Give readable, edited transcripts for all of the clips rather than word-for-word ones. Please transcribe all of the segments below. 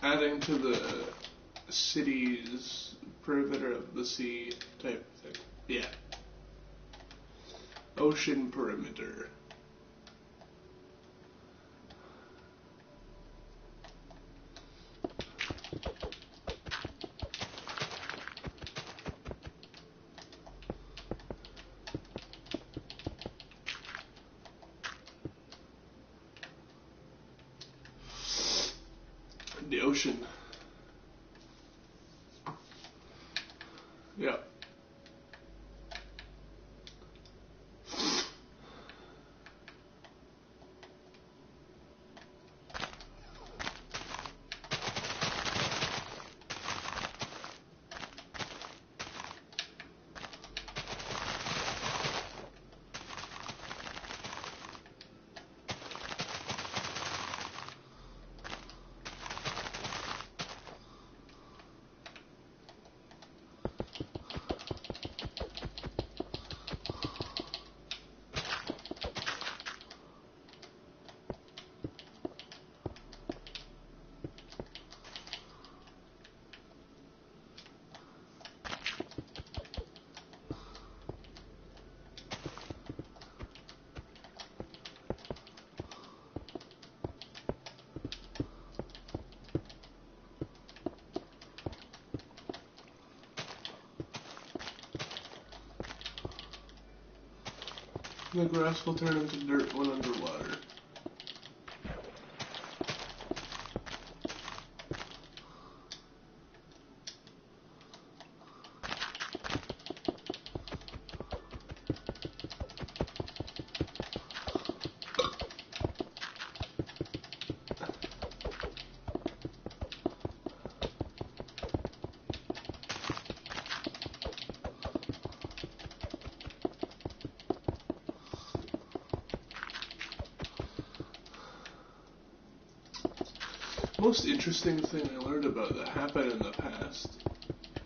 adding to the city's perimeter of the sea type thing. Yeah. Ocean perimeter. The ocean. Yeah. The grass will turn into dirt when underwater. Most interesting thing I learned about that happened in the past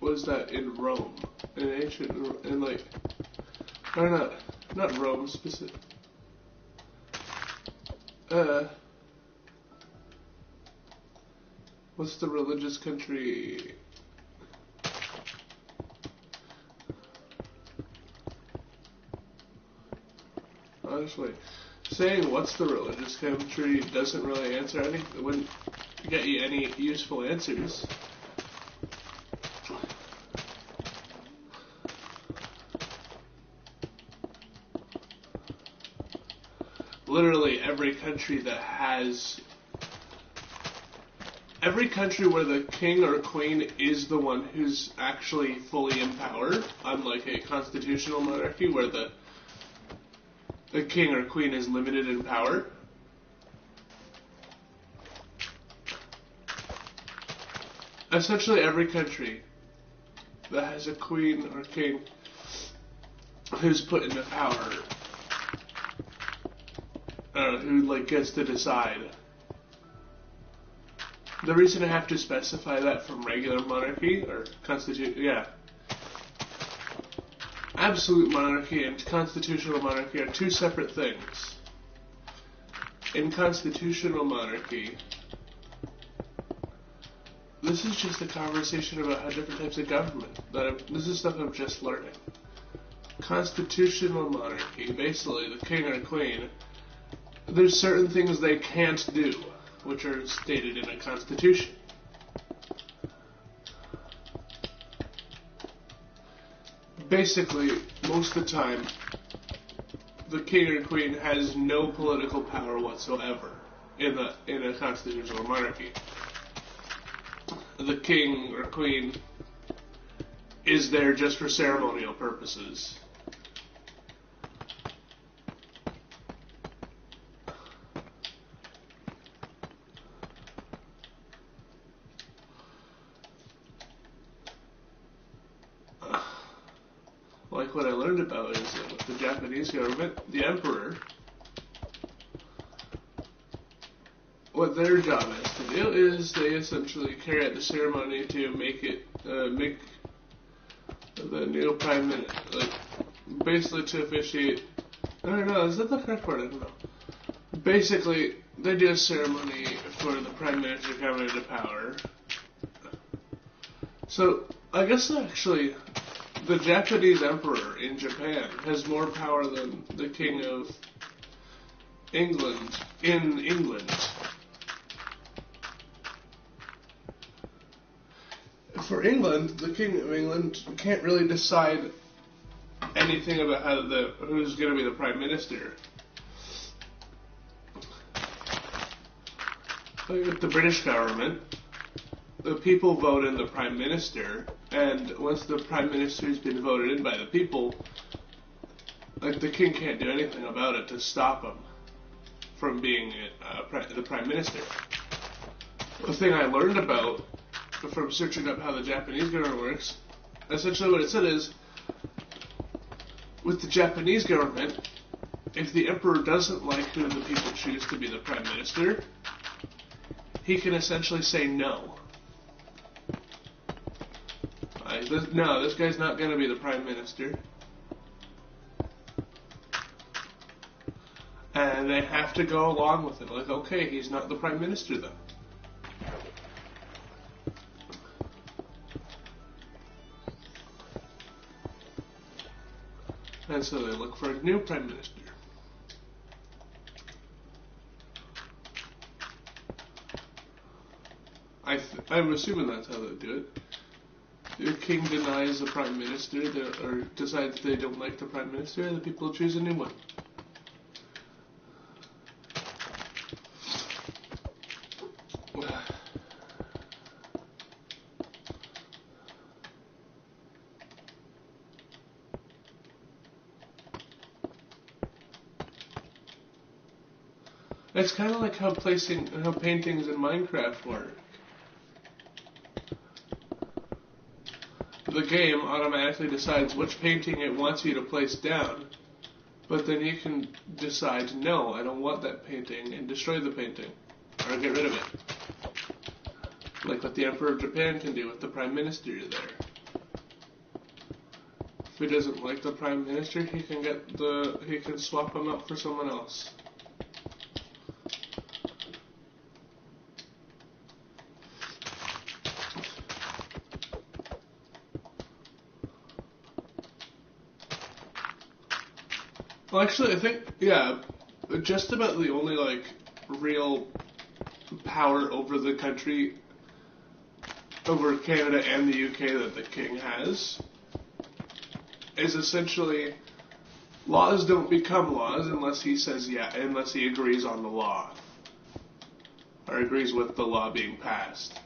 was that in Rome, in ancient, in like, or not Rome specific. What's the religious country? Honestly, saying what's the religious country doesn't really answer anything. It wouldn't get you any useful answers. Literally every country where the king or queen is the one who's actually fully in power, unlike a constitutional monarchy where the king or queen is limited in power. Essentially every country that has a queen or king who's put into power, who like gets to decide. The reason I have to specify that from regular monarchy or absolute monarchy and constitutional monarchy are two separate things. In constitutional monarchy, this is just a conversation about how different types of government. This is stuff I'm just learning. Constitutional monarchy, basically the king or queen, there's certain things they can't do, which are stated in a constitution. Basically, most of the time, the king or queen has no political power whatsoever in a constitutional monarchy. The king or queen is there just for ceremonial purposes. Like what I learned about is that with the Japanese government, the emperor, what their job is to do is they essentially carry out the ceremony to make the new prime minister, like, basically to officiate. I don't know, is that the correct word? I don't know. Basically, they do a ceremony for the prime minister coming into power, So, I guess actually, the Japanese emperor in Japan has more power than the king of England in England. For England, the king of England can't really decide anything about who's going to be the prime minister. Like with the British government, the people vote in the prime minister, and once the prime minister's been voted in by the people, like the king can't do anything about it to stop him from being the prime minister. The thing I learned about from searching up how the Japanese government works, essentially what it said is, with the Japanese government, if the emperor doesn't like who the people choose to be the prime minister, he can essentially say no. No, this guy's not going to be the prime minister. And they have to go along with it. Like, okay, he's not the prime minister then. And so they look for a new prime minister. I'm assuming that's how they do it. The king denies the prime minister, or decides they don't like the prime minister, and the people choose a new one. It's kind of like how paintings in Minecraft work. The game automatically decides which painting it wants you to place down, but then you can decide, no, I don't want that painting, and destroy the painting, or get rid of it. Like what the Emperor of Japan can do with the Prime Minister there. If he doesn't like the Prime Minister, he can swap him out for someone else. Well, actually, I think, yeah, just about the only, real power over the country, over Canada and the UK that the king has, is essentially, laws don't become laws unless he says unless he agrees on the law, or agrees with the law being passed.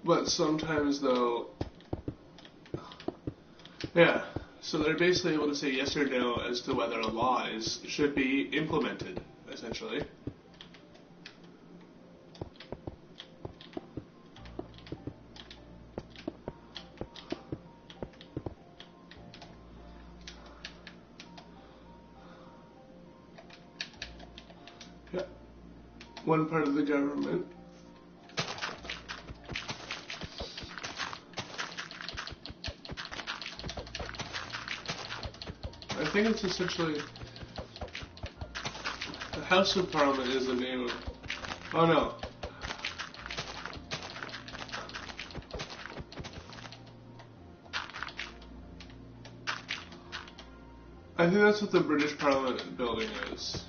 But sometimes, though, yeah, so they're basically able to say yes or no as to whether a law should be implemented, essentially. Yeah. One part of the government. I think it's essentially the House of Parliament is the name of. Oh no. I think that's what the British Parliament building is.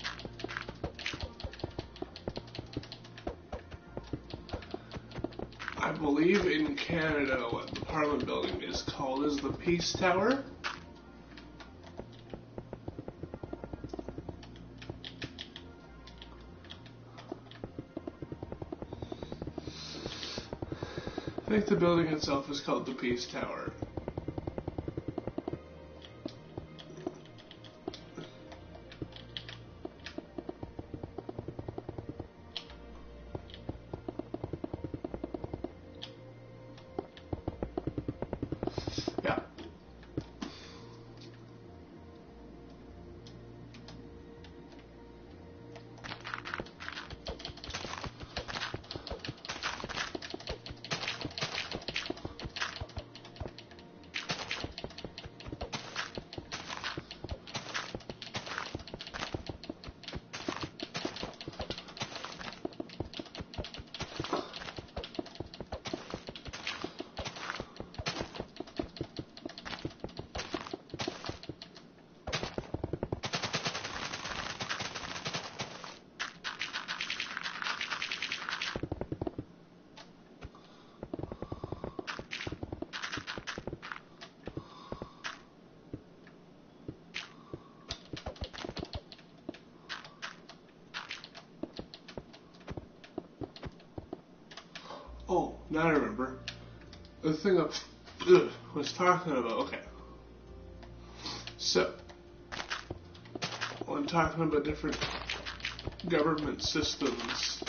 I believe in Canada what the Parliament building is called is the Peace Tower. I think the building itself is called the Peace Tower. Yeah. Oh, now I remember. The thing I was talking about. Okay. So, when talking about different government systems,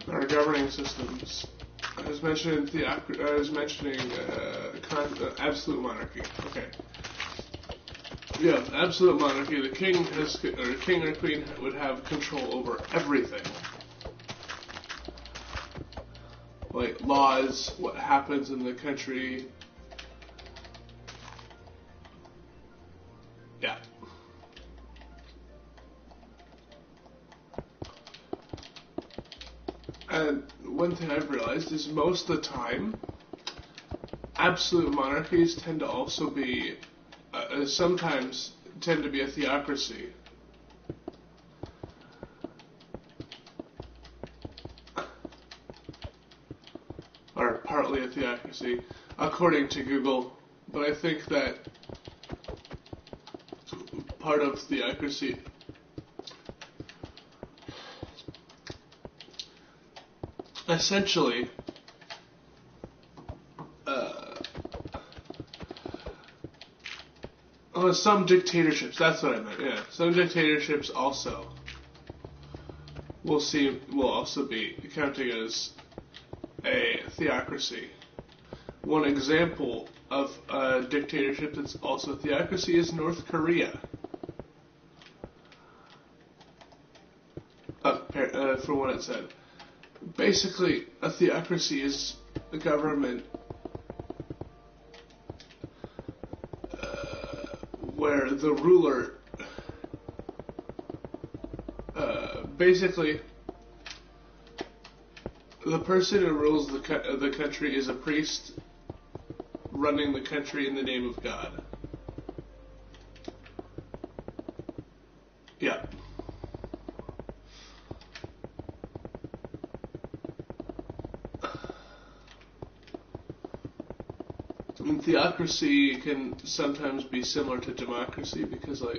or governing systems, I was mentioning absolute monarchy. Okay. Yeah, absolute monarchy. The king or queen would have control over everything, like laws, what happens in the country. Yeah. And one thing I've realized is most of the time, absolute monarchies tend to also be, sometimes tend to be a theocracy. Or partly a theocracy, according to Google. But I think that part of theocracy essentially some dictatorships, that's what I meant, yeah. Some dictatorships also will also be counting as a theocracy. One example of a dictatorship that's also a theocracy is North Korea. From what it said. Basically, a theocracy is a government where the ruler basically the person who rules the country is a priest running the country in the name of God. Yeah. And theocracy can sometimes be similar to democracy because, or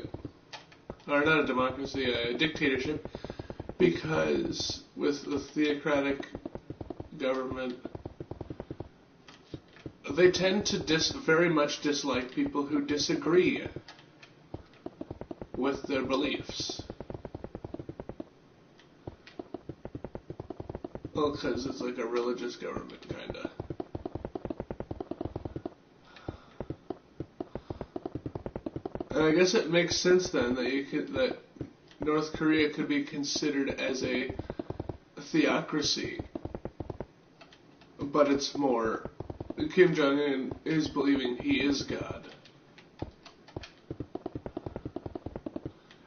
not a democracy, a dictatorship, because with the theocratic government, they tend to very much dislike people who disagree with their beliefs. Well, because it's like a religious government, kinda. And I guess it makes sense then that North Korea could be considered as a theocracy, but it's more Kim Jong-un is believing he is God.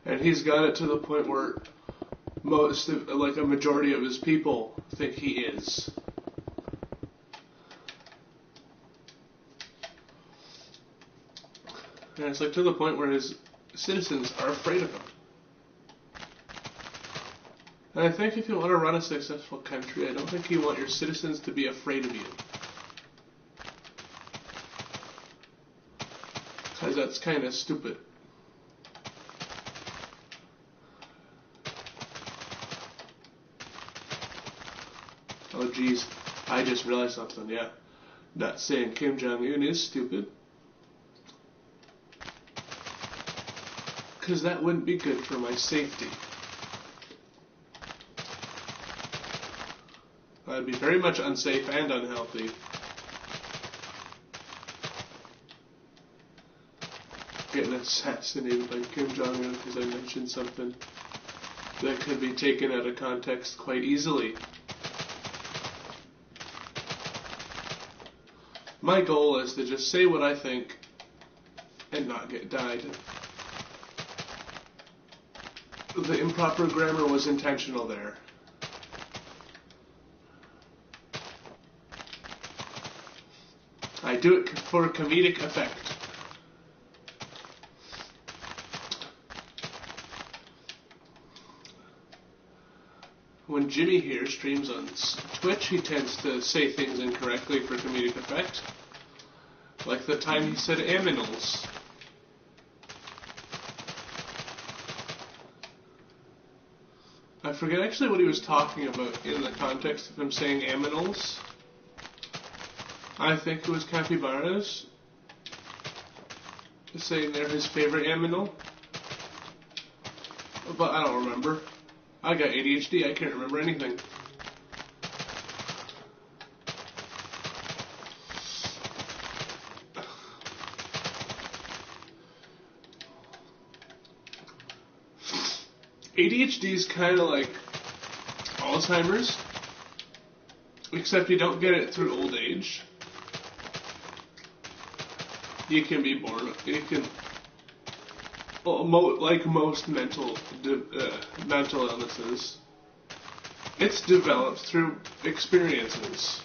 And he's got it to the point where a majority of his people think he is. And it's to the point where his citizens are afraid of him. And I think if you want to run a successful country, I don't think you want your citizens to be afraid of you. Because that's kind of stupid. Oh geez, I just realized something, yeah. Not saying Kim Jong-un is stupid. Because that wouldn't be good for my safety. I'd be very much unsafe and unhealthy. Getting assassinated by Kim Jong-un because I mentioned something that could be taken out of context quite easily. My goal is to just say what I think and not get died. The improper grammar was intentional there. I do it for comedic effect. When Jimmy here streams on Twitch, he tends to say things incorrectly for comedic effect. Like the time he said aminals. I forget actually what he was talking about in the context of him saying aminals. I think it was capybaras saying they're his favorite aminal. But I don't remember. I got ADHD, I can't remember anything. ADHD is kind of like Alzheimer's, except you don't get it through old age. You can be born, like most mental illnesses, it's developed through experiences.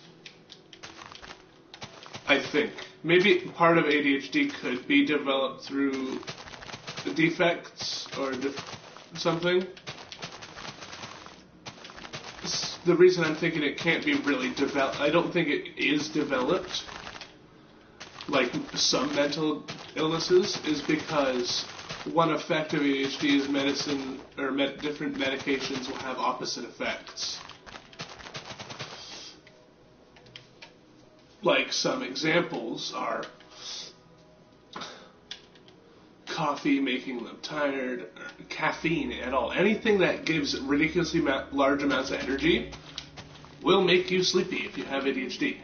I think. Maybe part of ADHD could be developed through defects or something. The reason I'm thinking it can't be really developed, I don't think it is developed, like some mental illnesses, is because one effect of ADHD is medicine, or different medications will have opposite effects. Like some examples are coffee making them tired, or caffeine at all. Anything that gives ridiculously large amounts of energy will make you sleepy if you have ADHD.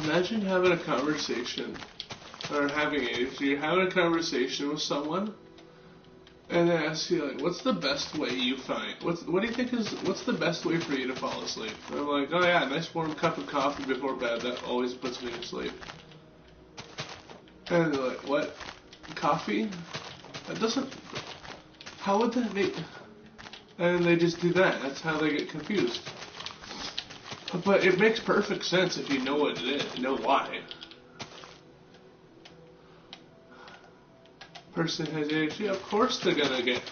Imagine having a conversation, or having ADHD, you're having a conversation with someone, and they ask you, like, what's the best way you find, what do you think what's the best way for you to fall asleep? And I'm like, oh yeah, a nice warm cup of coffee before bed, that always puts me to sleep. And they're like, what? Coffee? That doesn't, how would that make, and they just do that, that's how they get confused. But it makes perfect sense if you know what it is, you know why. Person has ADHD, of course they're gonna get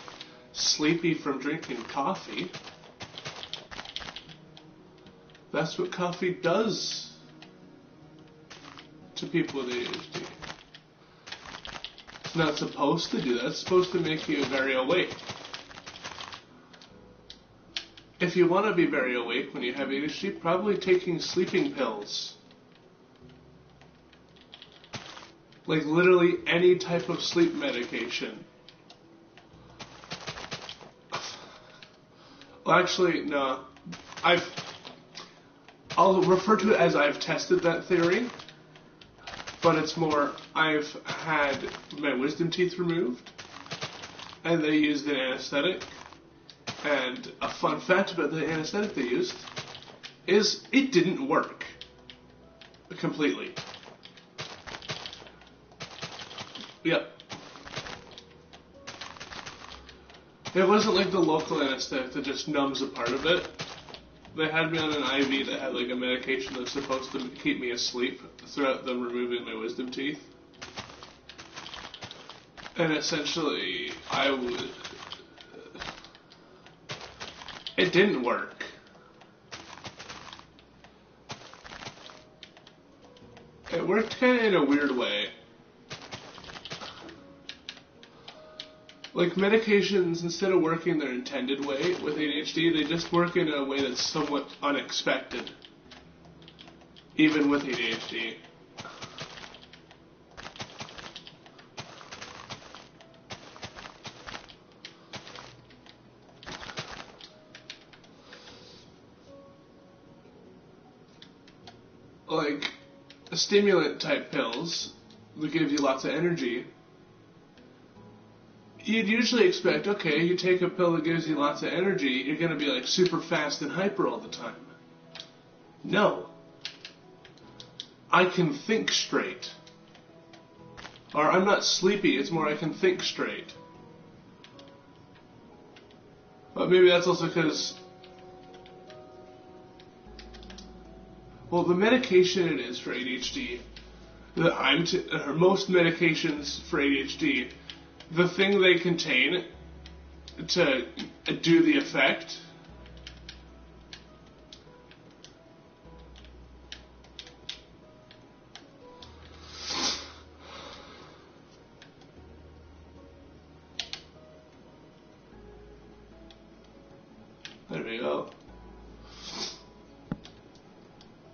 sleepy from drinking coffee. That's what coffee does to people with ADHD. It's not supposed to do that, it's supposed to make you very awake. If you want to be very awake when you have ADHD, probably taking sleeping pills. Like literally any type of sleep medication. Well, actually, no. I'll refer to it as I've tested that theory, but it's more, I've had my wisdom teeth removed, and they used an anesthetic. And a fun fact about the anesthetic they used is it didn't work completely. Yep. It wasn't like the local anesthetic that just numbs a part of it. They had me on an IV that had like a medication that's supposed to keep me asleep throughout them removing my wisdom teeth. And essentially, it didn't work. It worked kind of in a weird way. Like medications, instead of working their intended way with ADHD, they just work in a way that's somewhat unexpected. Even with ADHD. Like, stimulant type pills that give you lots of energy, you'd usually expect, okay, you take a pill that gives you lots of energy, you're going to be like super fast and hyper all the time. No. I can think straight. Or I'm not sleepy, it's more I can think straight. But maybe that's also because, well, the medication it is for ADHD Most medications for ADHD, the thing they contain to do the effect there we go.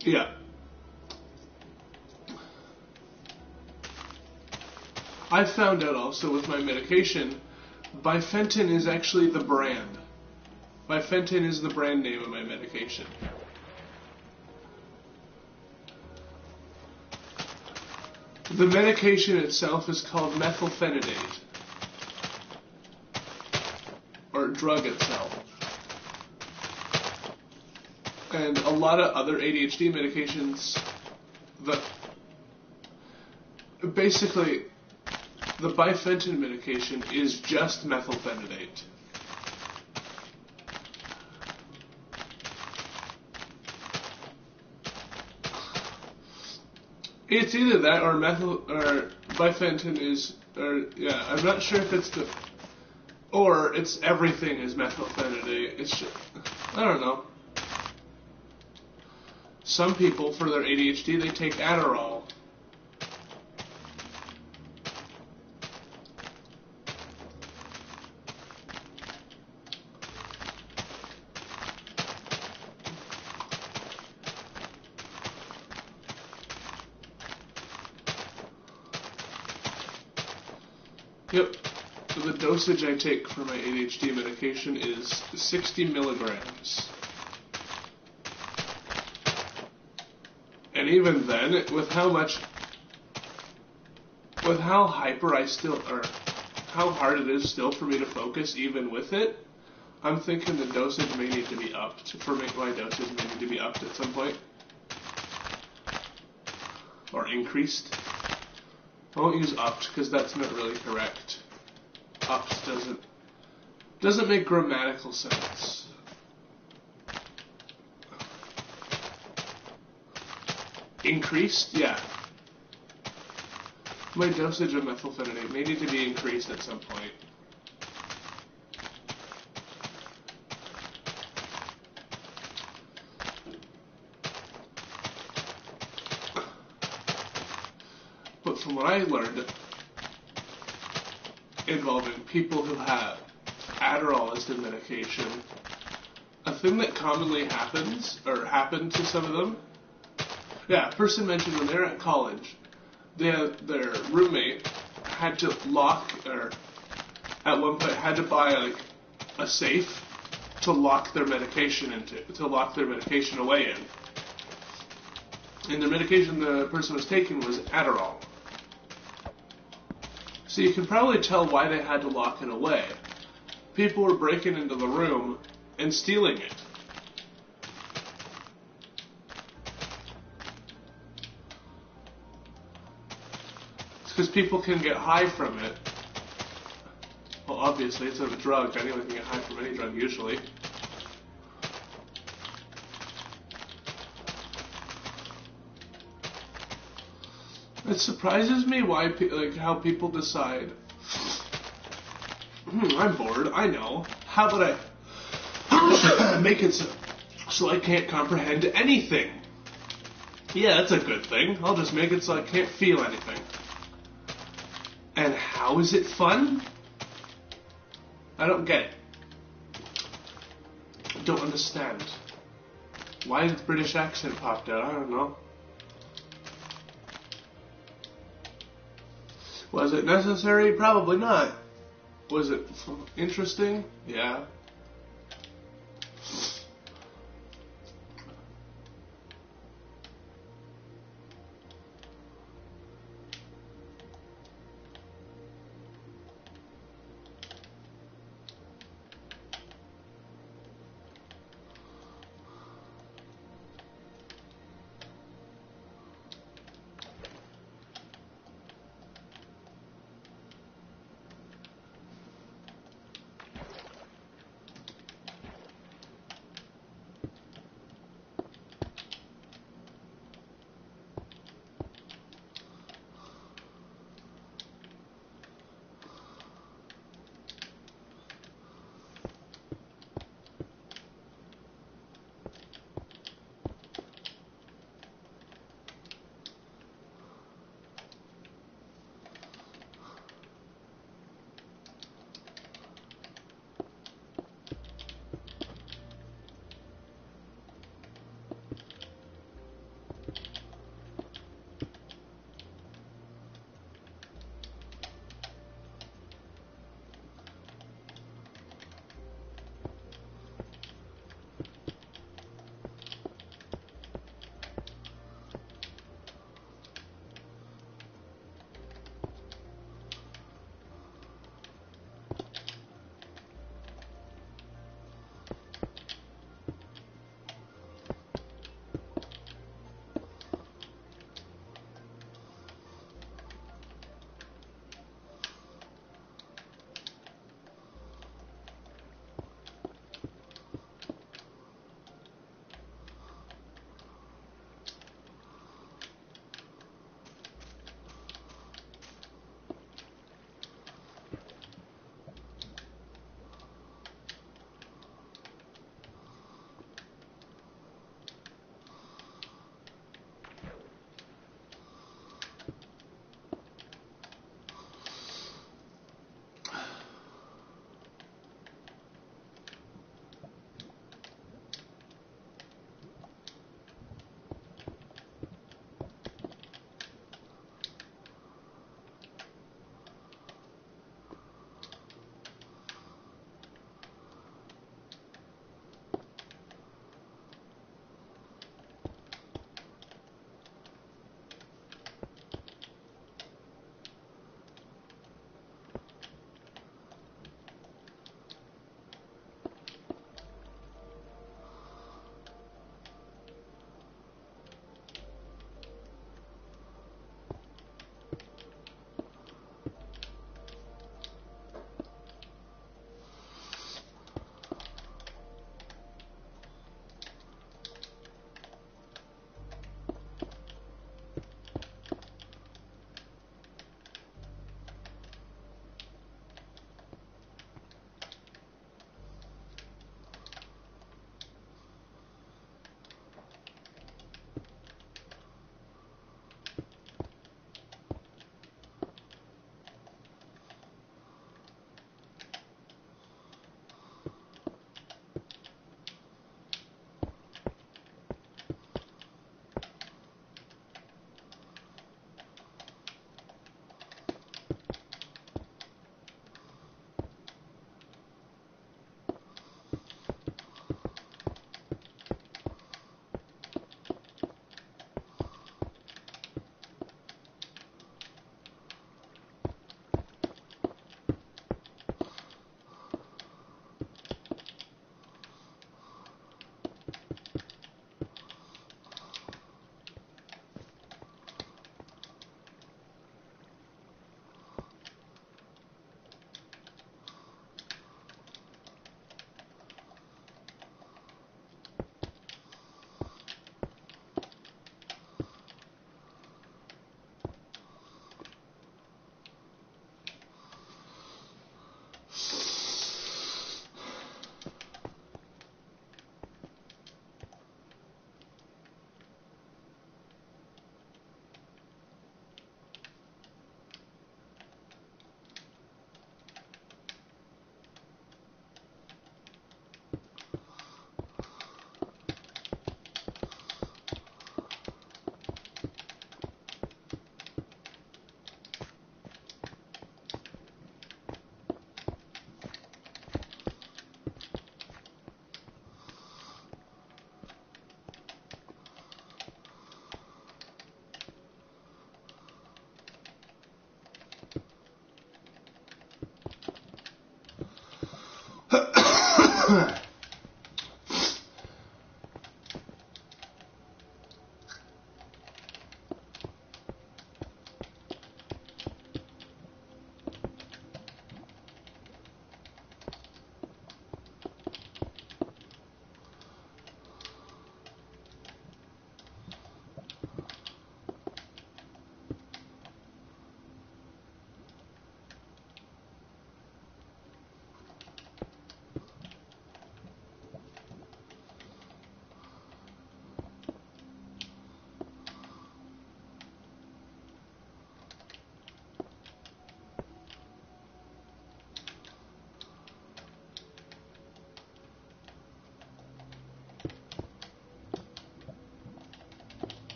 Yeah. I found out also with my medication, Bifenton is actually the brand. Bifenton is the brand name of my medication. The medication itself is called methylphenidate, or drug itself. And a lot of other ADHD medications, basically, the Bifenton medication is just methylphenidate. It's either that or Bifenton is, I'm not sure if it's or it's everything is methylphenidate. It's just, I don't know. Some people, for their ADHD, they take Adderall. Yep. So the dosage I take for my ADHD medication is 60 milligrams. And even then, with how hyper I still, or how hard it is still for me to focus even with it, I'm thinking the dosage may need to be upped. My dosage may need to be upped at some point. Or increased. I won't use upped because that's not really correct. Upped doesn't make grammatical sense. Increased? Yeah. My dosage of methylphenidate may need to be increased at some point. But from what I learned, involving people who have Adderall as their medication, a thing that commonly happens, or happened to some of them, a person mentioned when they're at college, their roommate had to lock, or at one point had to buy a safe to lock their medication away in. And the medication the person was taking was Adderall. So you can probably tell why they had to lock it away. People were breaking into the room and stealing it. Because people can get high from it. Well, obviously, it's a drug. Anyone can get high from any drug, usually. It surprises me why, how people decide, I'm bored, I know. How about I make it so I can't comprehend anything? Yeah, that's a good thing. I'll just make it so I can't feel anything. And how is it fun? I don't get it. I don't understand. Why did the British accent popped out? I don't know. Was it necessary? Probably not. Was it interesting? Yeah.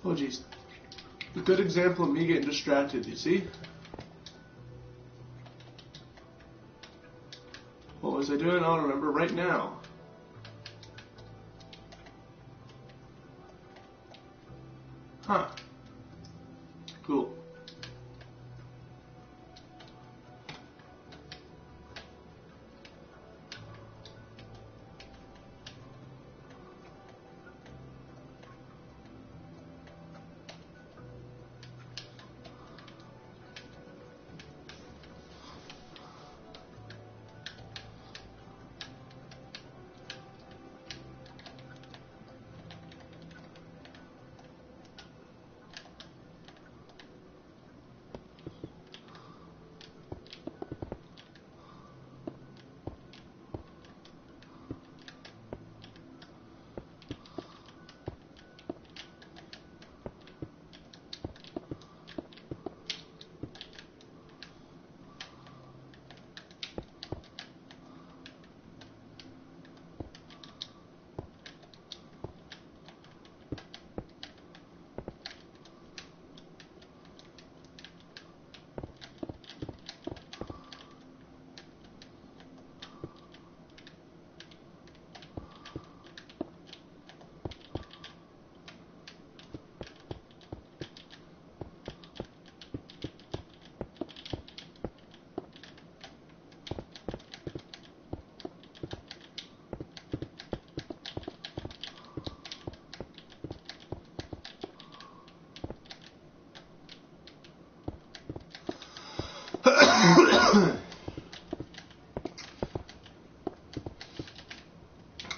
Oh, jeez. A good example of me getting distracted, you see? What was I doing? I don't remember right now. Huh. Cool.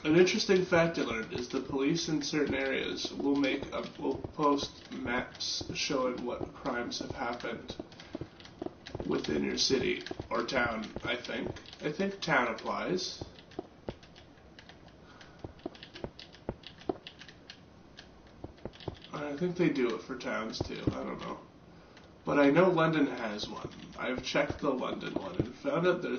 An interesting fact I learned is the police in certain areas will post maps showing what crimes have happened within your city or town. I think town applies. I think they do it for towns too. I don't know. But I know London has one. I've checked the London one and found out that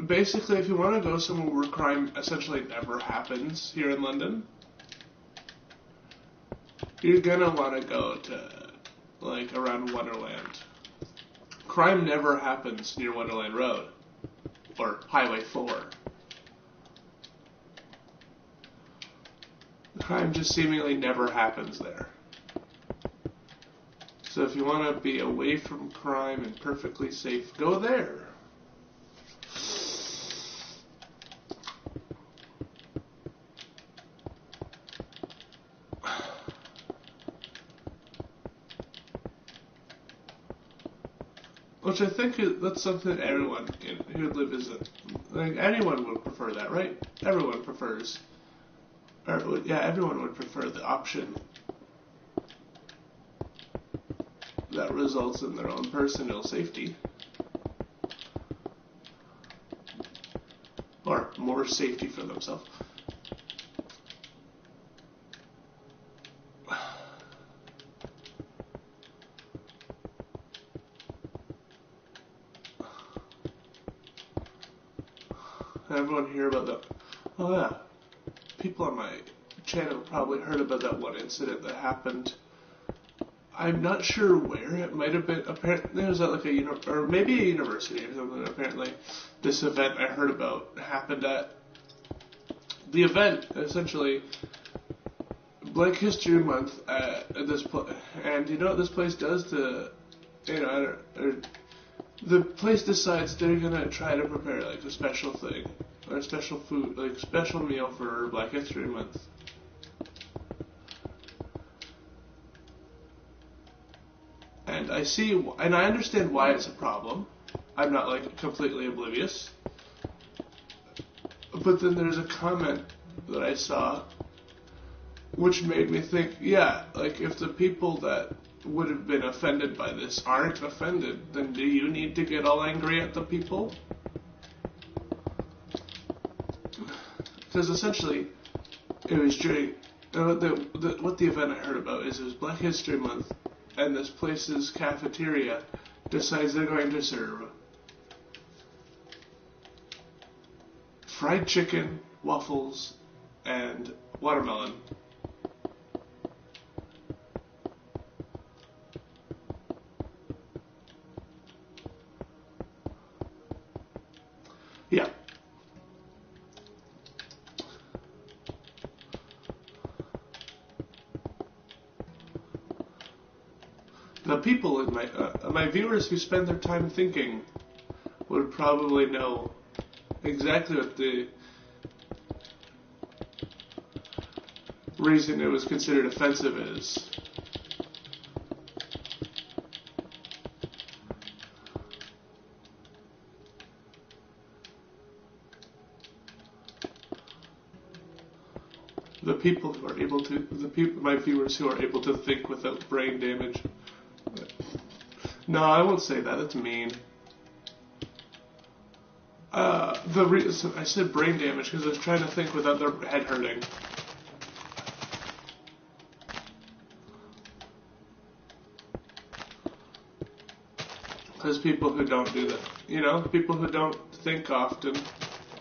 basically, if you want to go somewhere where crime essentially never happens here in London, you're gonna want to go to, like, around Wonderland. Crime never happens near Wonderland Road, or Highway 4. Crime just seemingly never happens there. So if you want to be away from crime and perfectly safe, go there. Which I think that's something everyone who would live like anyone would prefer that, right? Everyone prefers, everyone would prefer the option that results in their own personal safety, or more safety for themselves. Everyone hear about that? Oh yeah, people on my channel probably heard about that one incident that happened. I'm not sure where. It might have been, apparently it was at like or maybe a university or something. Apparently this event I heard about happened at the event, essentially Black History Month at this place. And you know what this place does to, the place decides they're gonna try to prepare like a special thing, or a special food, like special meal for Black History Month. And I understand why it's a problem. I'm not like completely oblivious. But then there's a comment that I saw which made me think, yeah, like if the people that would have been offended by this aren't offended, then do you need to get all angry at the people? Because essentially, it was during what the event I heard about is it was Black History Month, and this place's cafeteria decides they're going to serve fried chicken, waffles, and watermelon. Yeah. The people in my viewers who spend their time thinking would probably know exactly what the reason it was considered offensive is. My viewers who are able to think without brain damage. No, I won't say that. That's mean. I said brain damage because I was trying to think without their head hurting. Because people who don't do that, people who don't think often,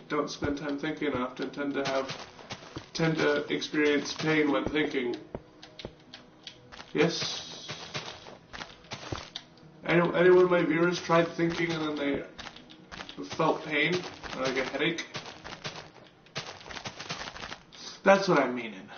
don't spend time thinking often, tend to experience pain when thinking. Yes? Any one of my viewers tried thinking and then they felt pain, or like a headache? That's what I'm meaning.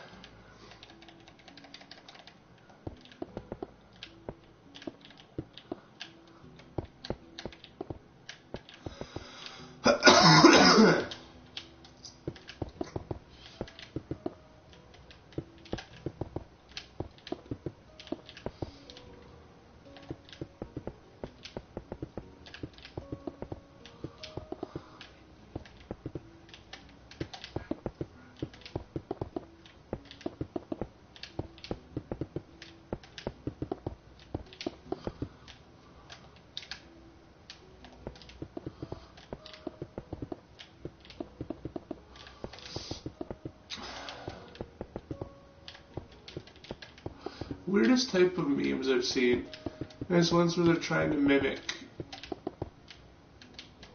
weirdest type of memes I've seen is ones where they're trying to mimic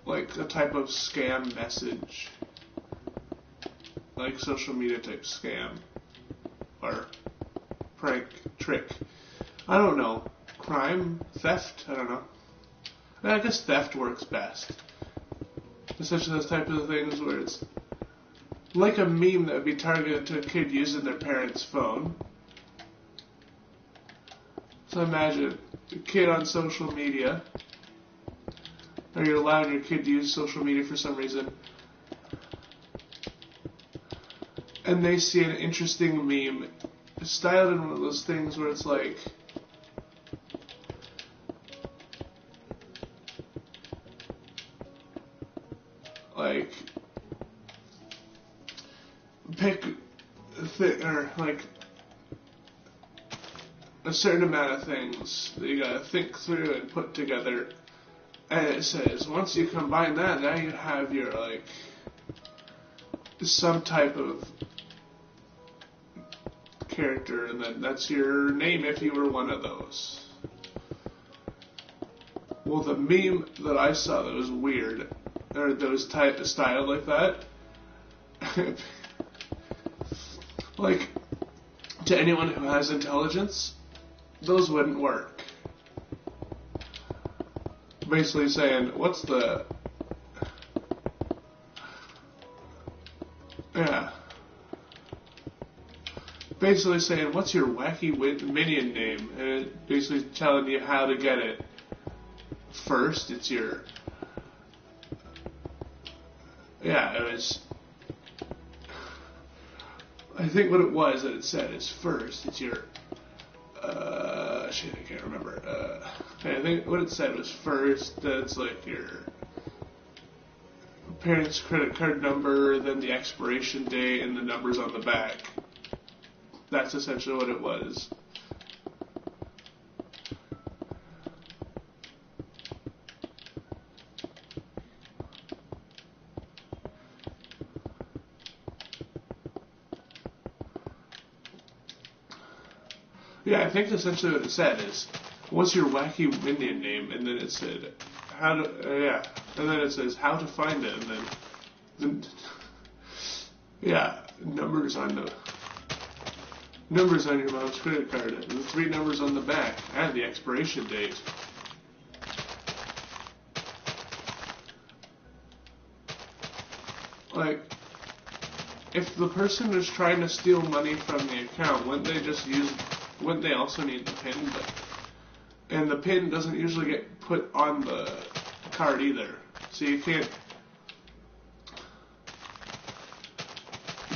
like a type of scam message, like social media type scam or prank trick. I don't know. Crime? Theft? I don't know. I guess theft works best. Essentially those types of things where it's like a meme that would be targeted to a kid using their parents' phone. So imagine a kid on social media, or you're allowing your kid to use social media for some reason, and they see an interesting meme styled in one of those things where it's like, pick or like a certain amount of things that you gotta think through and put together, and it says once you combine that, now you have your like some type of character, and then that's your name if you were one of those. Well, the meme that I saw that was weird, or that was styled like that, like, to anyone who has intelligence, those wouldn't work. Basically saying, what's the... Yeah. Basically saying, what's your wacky minion name? And it basically telling you how to get it. First, it's your... Yeah, it was... I think what it was that it said is first, it's your... shit, I can't remember. I think what it said was first, that's like your parents' credit card number, then the expiration date, and the numbers on the back. That's essentially what it was. Yeah, I think essentially what it said is, what's your wacky minion name? And then it said, how to, and then it says how to find it, and then numbers on your mom's credit card, and the 3 numbers on the back, and the expiration date. Like, if the person was trying to steal money from the account, wouldn't they also need the PIN? And the PIN doesn't usually get put on the card either. So you can't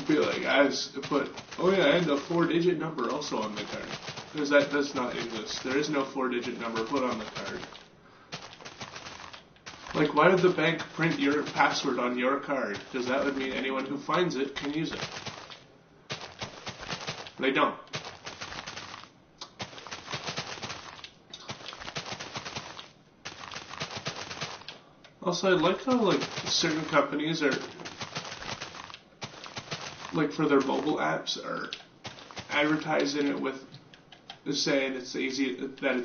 be like, I put, and a 4-digit number also on the card. Because that does not exist. There is no 4-digit number put on the card. Like, why would the bank print your password on your card? Because that would mean anyone who finds it can use it. They don't. Also, I like how, like, certain companies are, like, for their mobile apps, are advertising it with saying that it's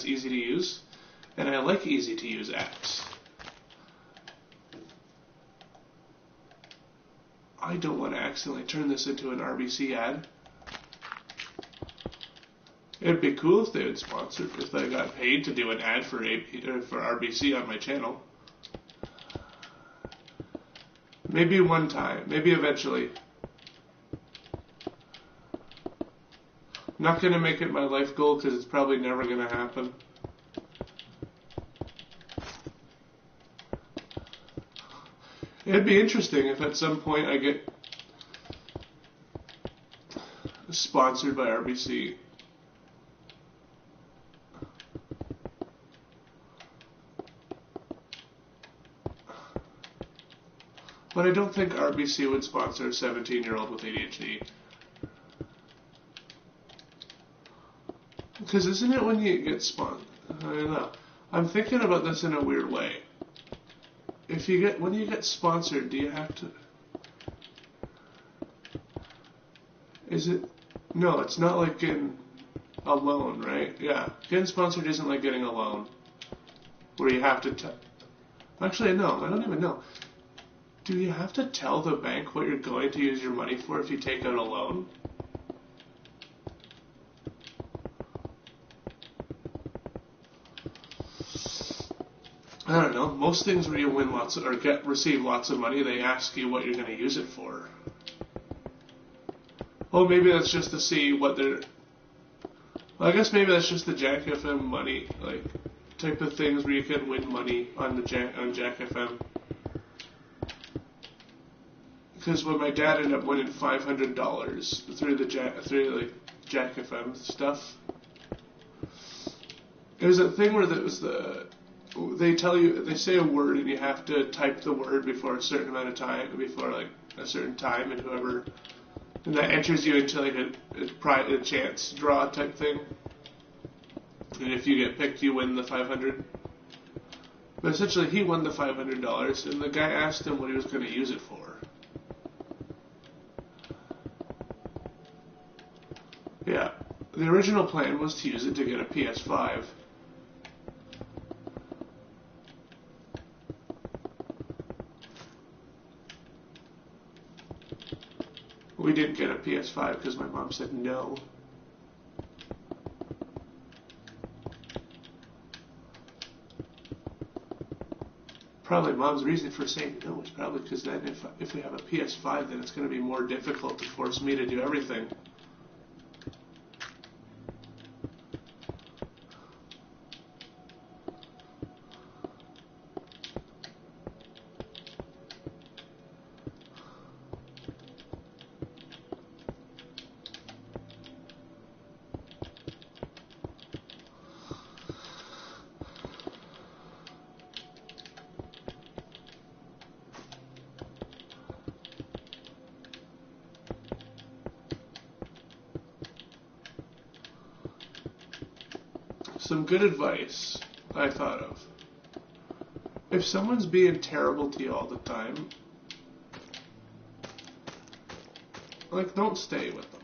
easy to use, and I like easy to use apps. I don't want to accidentally turn this into an RBC ad. It'd be cool if they would sponsor, if I got paid to do an ad for RBC on my channel. Maybe one time. Maybe eventually. I'm not going to make it my life goal because it's probably never going to happen. It'd be interesting if at some point I get sponsored by RBC. But I don't think RBC would sponsor a 17-year-old with ADHD. Because isn't it when you get sponsored? I don't know. I'm thinking about this in a weird way. When you get sponsored, do you have to... Is it... No, it's not like in a loan, right? Yeah. Getting sponsored isn't like getting a loan where you have to Actually, no, I don't even know. Do you have to tell the bank what you're going to use your money for if you take out a loan? I don't know. Most things where you win lots of, or receive lots of money, they ask you what you're going to use it for. Well, maybe that's just to see what they're. Well, I guess maybe that's just the Jack FM money, like type of things where you can win money on Jack FM. Because when my dad ended up winning $500 through the Jack FM stuff, it was a thing where they say a word and you have to type the word before a certain amount of time, before like a certain time, and that enters you into like a chance draw type thing. And if you get picked, you win the $500. But essentially, he won the $500, and the guy asked him what he was going to use it for. Yeah, the original plan was to use it to get a PS5. We didn't get a PS5 because my mom said no. Probably mom's reason for saying no is probably because then if we have a PS5, then it's going to be more difficult to force me to do everything. Some good advice I thought of. If someone's being terrible to you all the time, like, don't stay with them.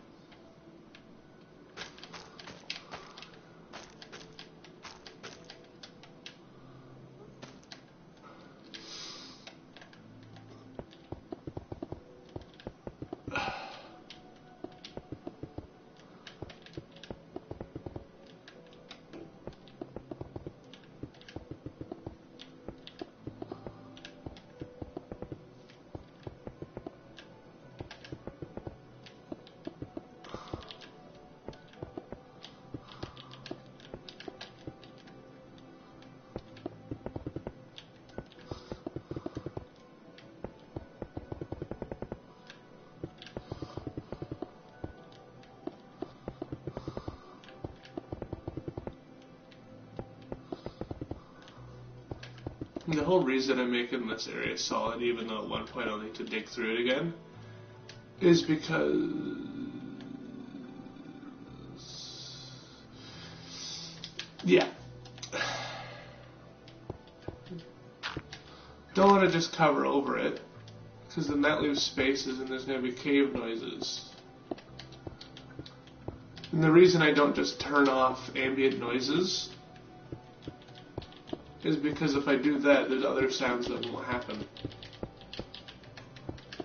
The whole reason I'm making this area solid, even though at one point I'll need to dig through it again, is because don't want to just cover over it, because then that leaves spaces and there's going to be cave noises. And the reason I don't just turn off ambient noises is because if I do that, there's other sounds that will happen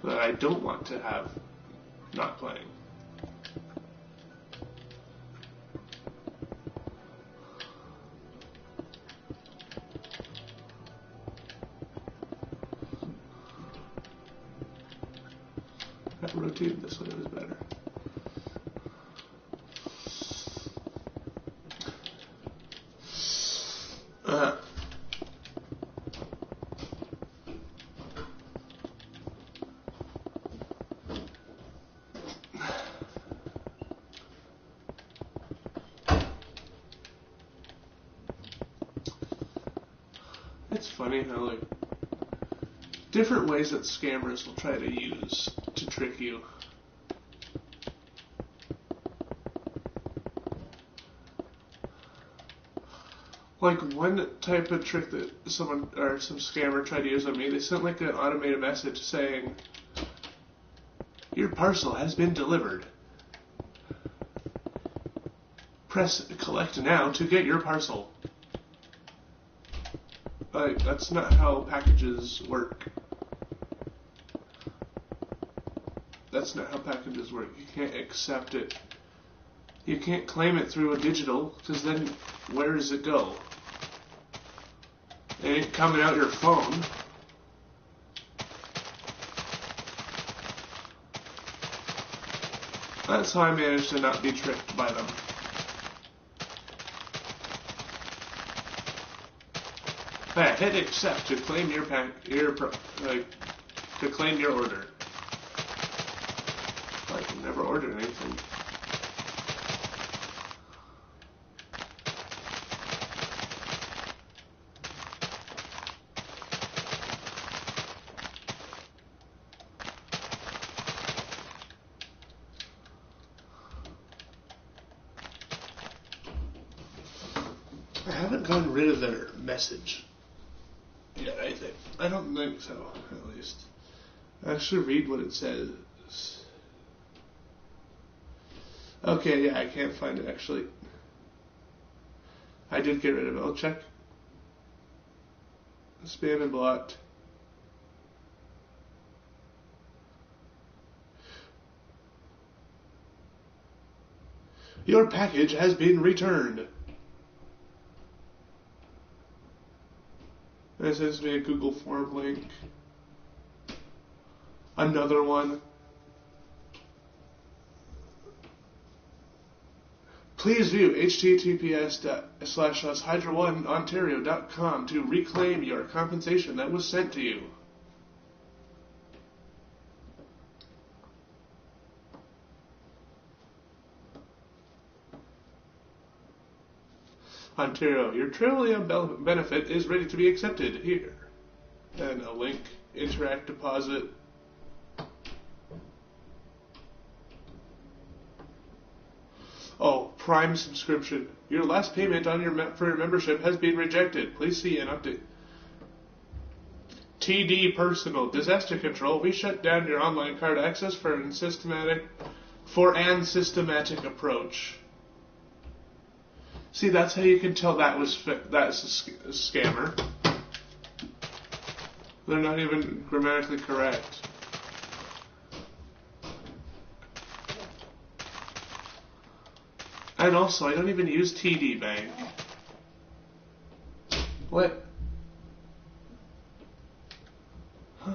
that I don't want to have not playing. If I rotated this way, it was better. It's funny how, like, different ways that scammers will try to use to trick you. Like, one type of trick that someone, or some scammer tried to use on me, they sent like an automated message saying, "Your parcel has been delivered. Press collect now to get your parcel. That's not how packages work. That's not how packages work. You can't accept it. You can't claim it through a digital, because then where does it go? It ain't coming out your phone. That's how I managed to not be tricked by them. Hit accept to claim your to claim your order. I can never order anything. I haven't gotten rid of their message. Yeah, I don't think so, at least. I should read what it says. Okay, yeah, I can't find it, actually. I did get rid of it. I'll check. Spam and blocked. Your package has been returned. It sends me a Google form link. Another one. Please view https://hydra1ontario.com to reclaim your compensation that was sent to you. Ontario, your Trillium benefit is ready to be accepted here. And a link, Interact Deposit. Oh, Prime subscription. Your last payment on for your membership has been rejected. Please see an update. TD Personal Disaster Control. We shut down your online card access for an systematic approach. See, that's how you can tell that's a scammer. They're not even grammatically correct. And also, I don't even use TD Bank. What? Huh?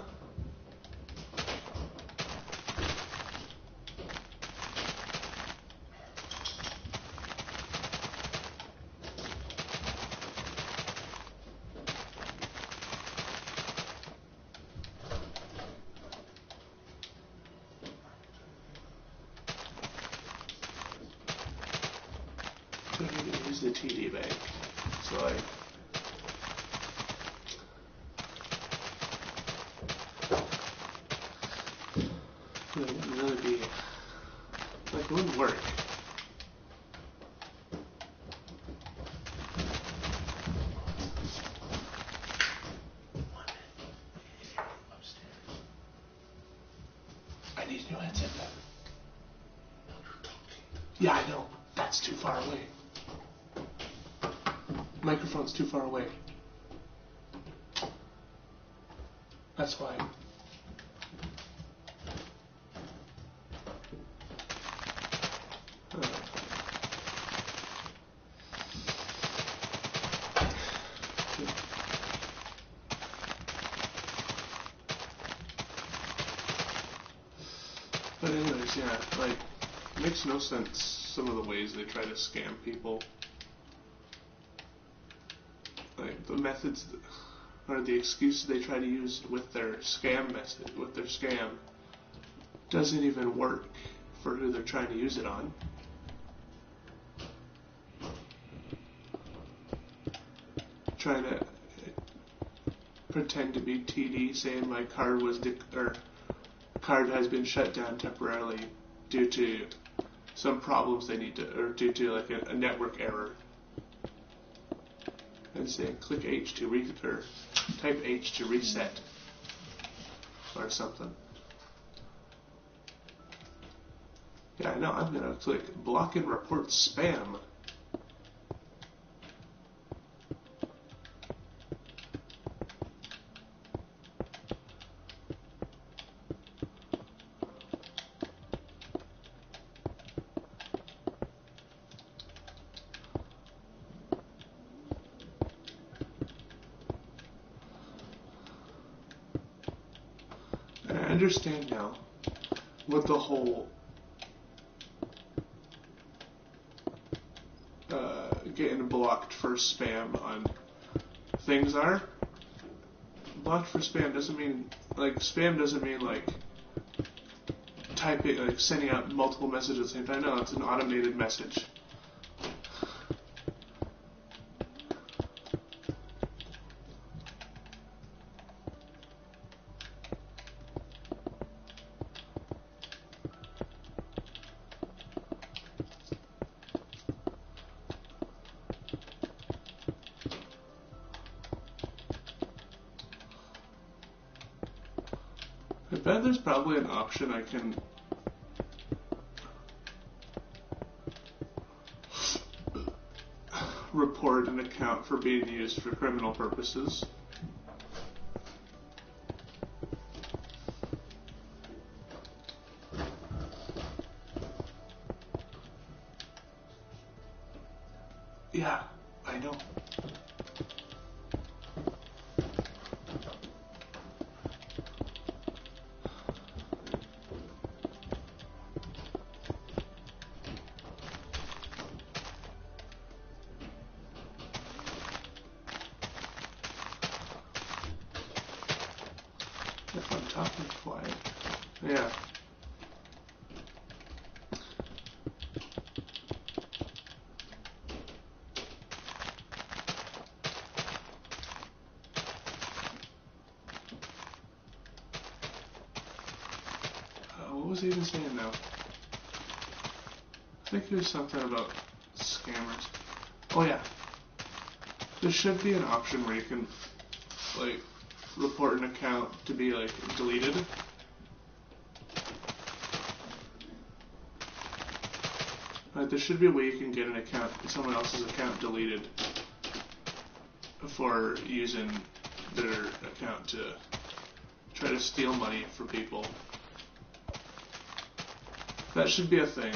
I don't even use the TD Bank, so it wouldn't really be, it wouldn't work. I need a new headset. Yeah, I know. That's too far away. Microphone's too far away. That's why. But anyways, yeah, it makes no sense some of the ways they try to scam people. The methods or the excuses they try to use with their scam doesn't even work for who they're trying to use it on. Trying to pretend to be TD, saying my card card has been shut down temporarily due to some problems they need to, or due to a network error. And saying click H to or type H to reset or something. Yeah, I know. I'm gonna click block and report spam. understand now what the whole getting blocked for spam on things are. Blocked for spam doesn't mean, like, spam doesn't mean, like, typing, like, sending out multiple messages at the same time. No, it's an automated message. I bet there's probably an option I can report an account for being used for criminal purposes. Yeah, I know. If I'm talking quiet. Yeah. What was he even saying now? I think it was something about scammers. Oh yeah. There should be an option where you can, like, report an account to be, like, deleted. Like, there should be a way you can get an account, someone else's account deleted for using their account to try to steal money for people. That should be a thing.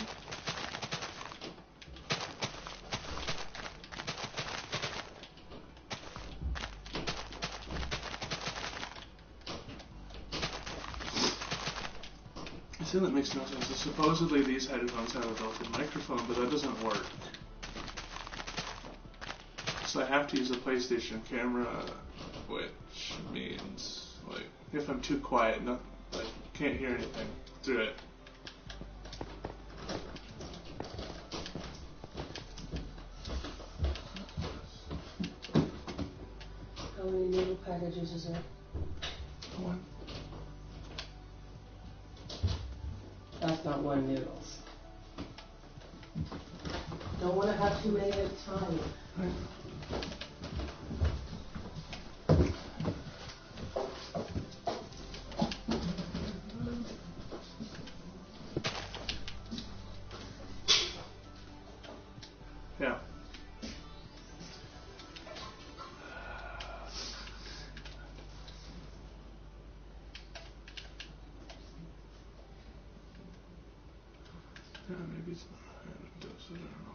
See, that makes no sense. So supposedly these headphones have a built-in microphone, but that doesn't work. So I have to use a PlayStation camera, which means, like, if I'm too quiet, I can't hear anything through it. How many noodle packages is there? One. That's not one noodles. Don't want to have too many at a time. Right. Yeah. Yeah, maybe it's not. It does it, I don't know.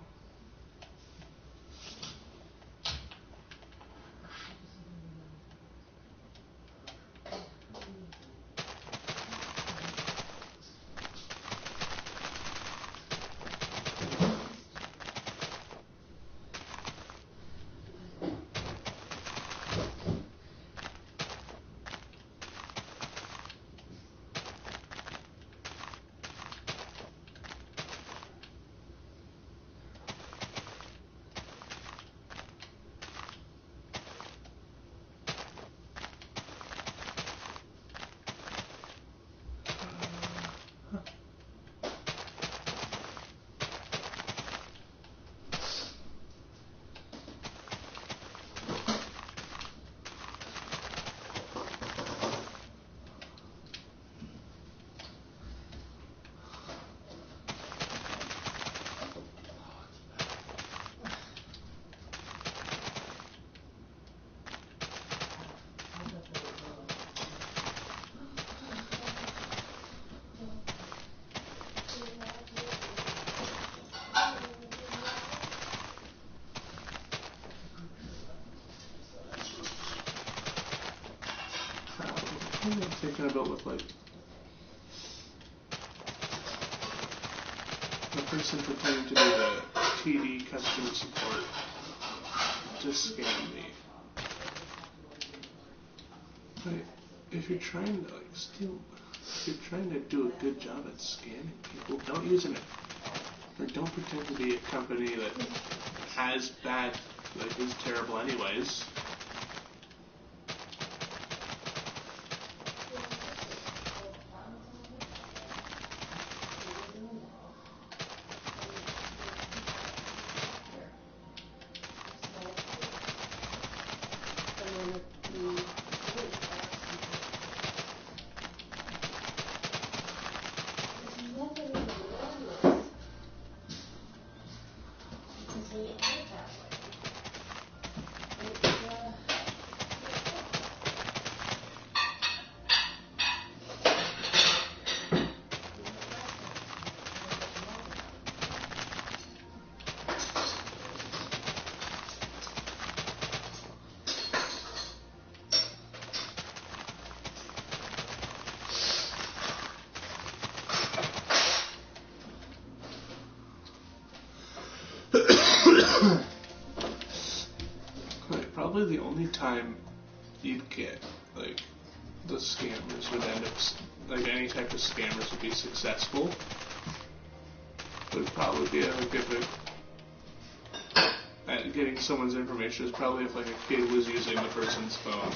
I'm thinking about with, like, person pretending to be the TD customer support just scammed me. Like, if you're trying to steal, if you're trying to do a good job at scamming people, don't use it, or don't pretend to be a company that has bad, is terrible anyways. Probably the only time you'd get, the scammers would end up, any type of scammers would be successful, would probably be, at getting someone's information is probably if, a kid was using the person's phone.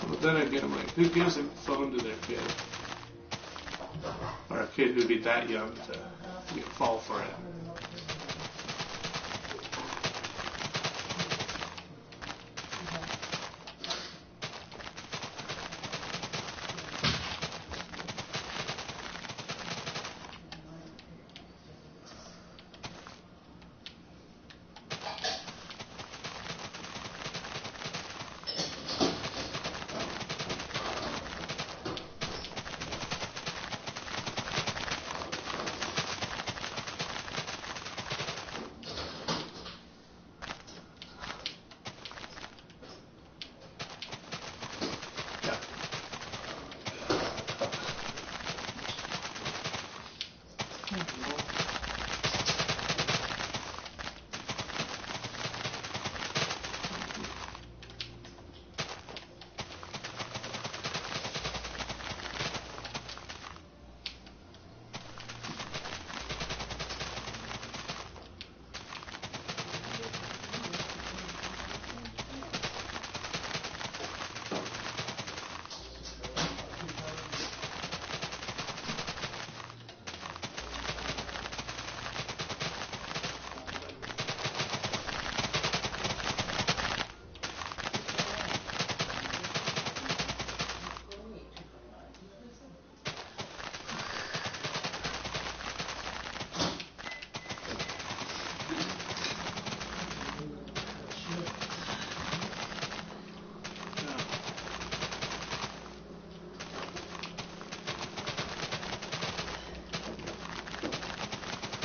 But then again, who gives a phone to their kid? Or a kid who'd be that young to fall for it.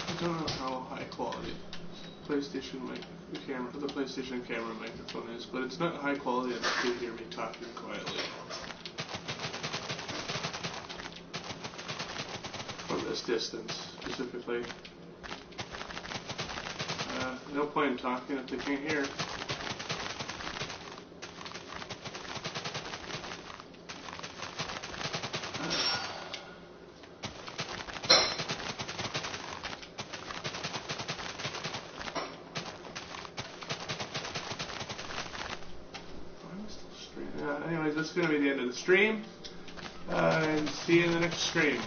I don't know how high quality the PlayStation camera microphone is, but it's not high quality enough to hear me talking quietly. From this distance, specifically. No point in talking if they can't hear. Anyways, that's going to be the end of the stream. And see you in the next stream.